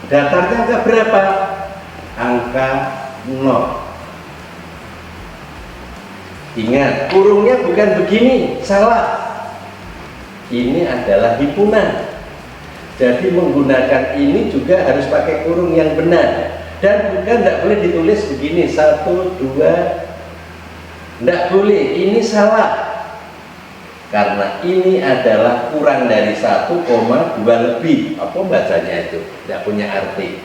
Datarnya angka berapa? Angka 0. Ingat, kurungnya bukan begini, salah. Ini adalah himpunan. Jadi menggunakan ini juga harus pakai kurung yang benar. Dan bukan, tidak boleh ditulis begini 1, 2. Tidak boleh, ini salah. Karena ini adalah kurang dari 1,2 lebih. Apa bacanya itu? Tidak punya arti.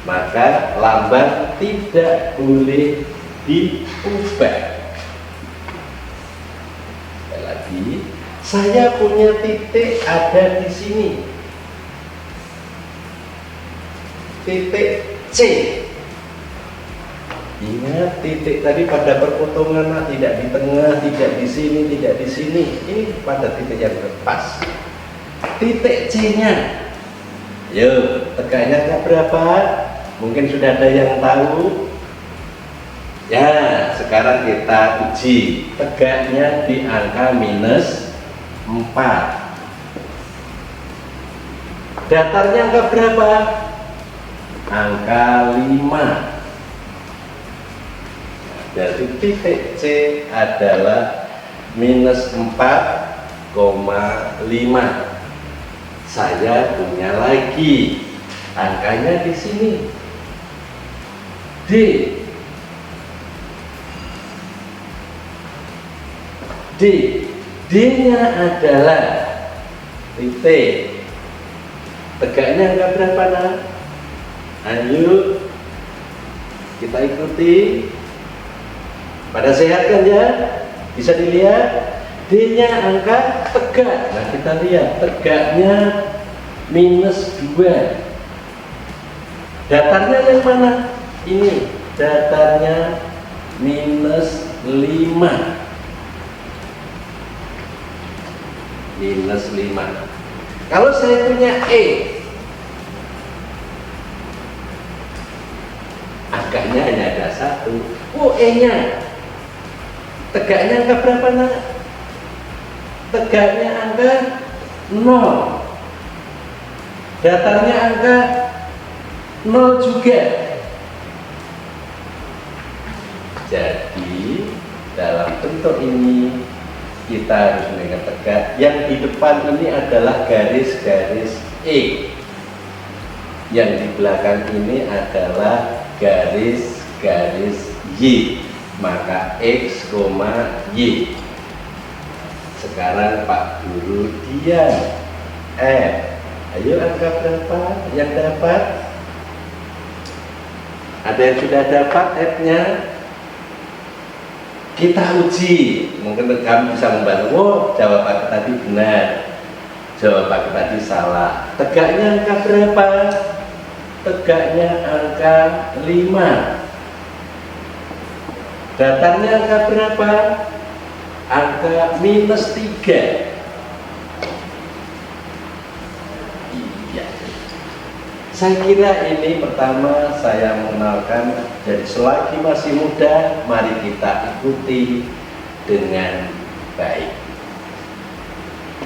Maka lambang tidak boleh diubah. Sekali lagi, saya punya titik ada di sini. Titik C. Ingat, titik tadi pada perpotongan, tidak di tengah, tidak di sini, tidak di sini. Ini pada titik yang pas. Titik C-nya. Yuk, tegaknya berapa? Mungkin sudah ada yang tahu. Ya, sekarang kita uji. Tegaknya di angka -4. Datarnya angka berapa? Angka 5. Jadi titik C adalah -4,5. Saya punya lagi angkanya di sini. D. D-nya adalah titik. Tegaknya angka berapa, nak? Ayo kita ikuti. Pada sehat kan ya? Bisa dilihat D-nya angka tegak. Nah, kita lihat tegaknya -2. Datarnya yang mana? Ini datarnya -5. -5. Kalau saya punya E, angkanya hanya ada 1. Oh, E-nya tegaknya angka berapa, nak? Tegaknya angka 0. Datarnya angka 0 juga. Jadi dalam bentuk ini kita harus mengingat tegak. Yang di depan ini adalah garis-garis E. Yang di belakang ini adalah garis-garis Y. Maka X, Y. Sekarang Pak Guru diam. F. Ayo, angka berapa yang dapat? Ada yang sudah dapat F-nya? Kita uji. Mungkin kamu bisa membantu. Oh, jawaban tadi benar, jawaban tadi salah. Tegaknya angka berapa? Tegaknya angka 5. Datarnya angka berapa? Angka -3. Iya. Saya kira ini pertama saya mengenalkan. Jadi selagi masih muda, mari kita ikuti dengan baik.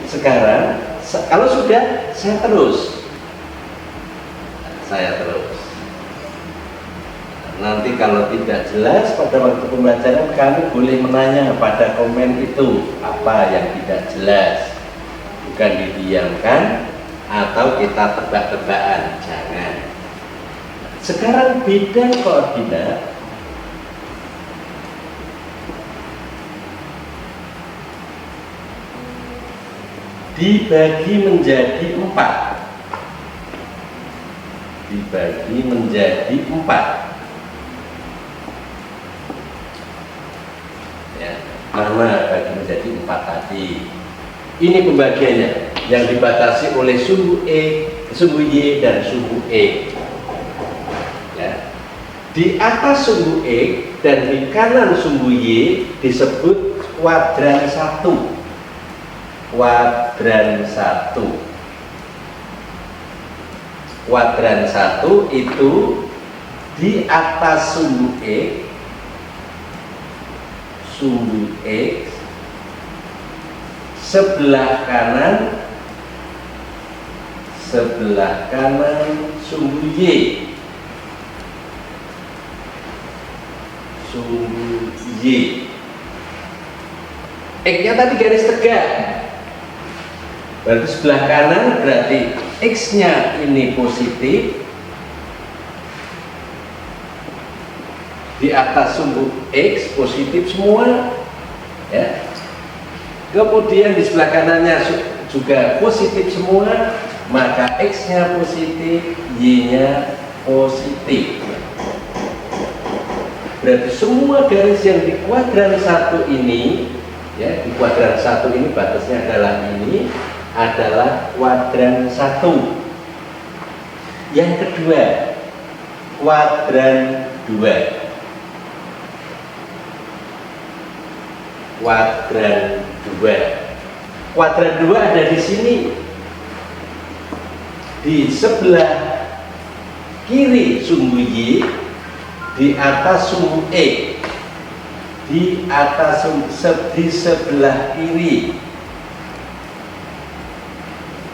Sekarang, kalau sudah, saya terus. Nanti kalau tidak jelas pada waktu pembelajaran, kami boleh menanya pada komen itu apa yang tidak jelas. Bukan didiamkan atau kita tebak-tebakan, jangan. Sekarang bidang koordinat dibagi menjadi 4. Dibagi menjadi 4. Mana bagi menjadi 4 tadi? Ini pembagiannya yang dibatasi oleh sumbu E, sumbu Y, dan sumbu E. Ya. Di atas sumbu E dan di kanan sumbu Y disebut kuadran 1. Kuadran 1. Kuadran 1 itu di atas sumbu E, sumbu X, sebelah kanan sebelah kanan sumbu Y. Sumbu Y. X-nya tadi garis tegak. Berarti sebelah kanan berarti X-nya ini positif. Di atas sumbu X positif semua. Ya. Kemudian di sebelah kanannya juga positif semua, maka X-nya positif, Y-nya positif. Berarti semua garis yang di kuadran 1 ini, ya, di kuadran 1 ini batasnya adalah ini, adalah kuadran 1. Yang kedua, kuadran 2. Kuadran 2. Kuadran 2 ada di sini. Di sebelah kiri sumbu Y, di atas sumbu E. Di atas di sebelah kiri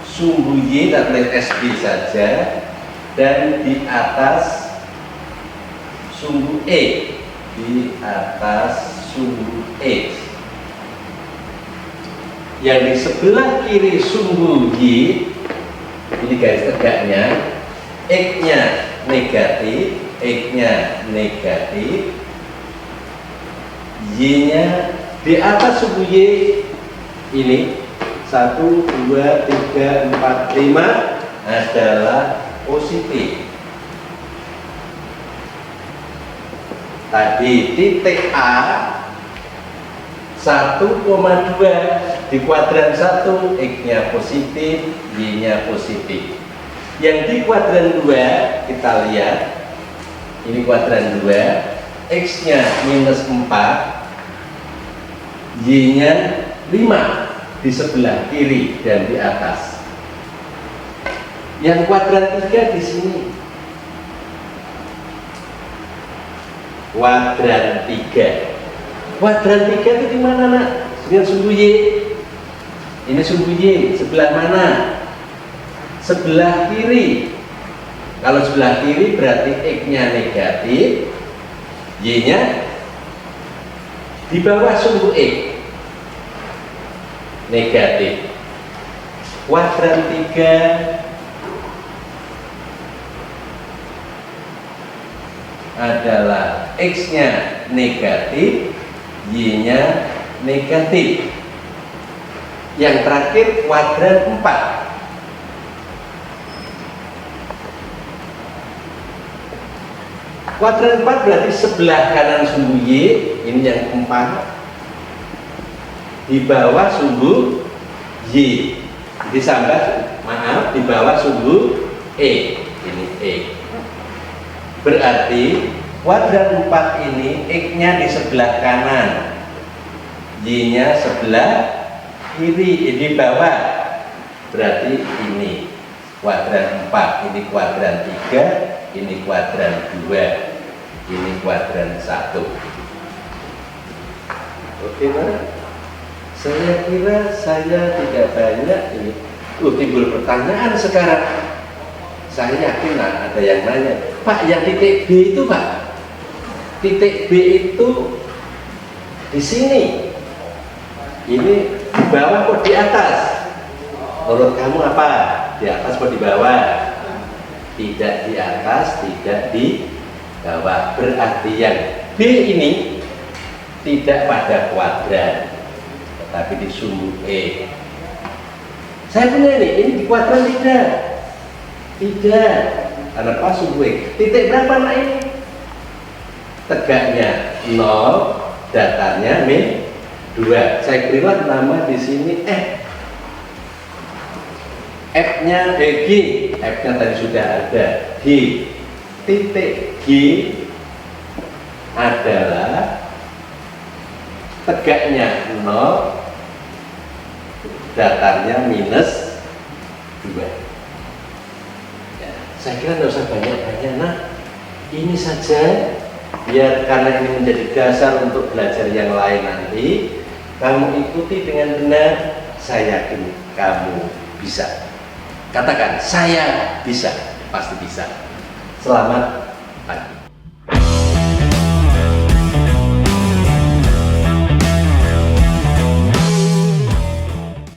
sumbu Y, kita tulis SB saja, dan di atas sumbu E. Di atas sumbu E. Yang di sebelah kiri sumbu Y, ini garis tegaknya, X-nya negatif, X-nya negatif, Y-nya di atas sumbu Y ini 1, 2, 3, 4, 5 adalah positif. Tadi titik A 1,2 di kuadran 1, X-nya positif, Y-nya positif. Yang di kuadran 2 kita lihat, ini kuadran 2, X-nya minus 4, Y-nya 5 di sebelah kiri dan di atas. Yang kuadran 3 di sini. Kuadran 3. Kuadran 3 itu di mana, nak? Dengan sumbu Y. Ini sumbu Y, sebelah mana? Sebelah kiri. Kalau sebelah kiri berarti X-nya negatif, Y-nya di bawah sumbu X. Negatif. Kuadran 3 adalah X-nya negatif, Y-nya negatif. Yang terakhir kuadran 4. Kuadran 4 berarti sebelah kanan sumbu Y, ini yang 4, di bawah sumbu Y, di bawah sumbu E, ini E. Berarti kuadran 4 ini X-nya di sebelah kanan, Y-nya sebelah kiri, di bawah. Berarti ini kuadran 4, ini kuadran 3, ini kuadran 2, ini kuadran 1. Oke, mana? Saya kira saya tidak banyak ini. Timbul pertanyaan sekarang. Saya yakin ada yang nanya, Pak, yang titik B itu, Pak, titik B itu di sini. Ini di bawah atau di atas? Menurut kamu apa? Di atas atau di bawah? Tidak di atas, tidak di bawah. Berarti yang B ini tidak pada kuadran, tetapi di sumbu E. Saya punya ini di kuadran tidak. Tidak, karena pas sumbu E. Titik berapa, nak, ini? Tegaknya 0, datarnya min 2. Saya berilah nama di sini F. F-nya G. F-nya tadi sudah ada. G. Titik G adalah tegaknya 0, datarnya minus 2. Saya kira tidak usah banyak-banyak, nah ini saja, biar karena ini menjadi dasar untuk belajar yang lain nanti. Kamu ikuti dengan benar, saya yakin kamu bisa. Katakan, saya bisa. Pasti bisa. Selamat pagi.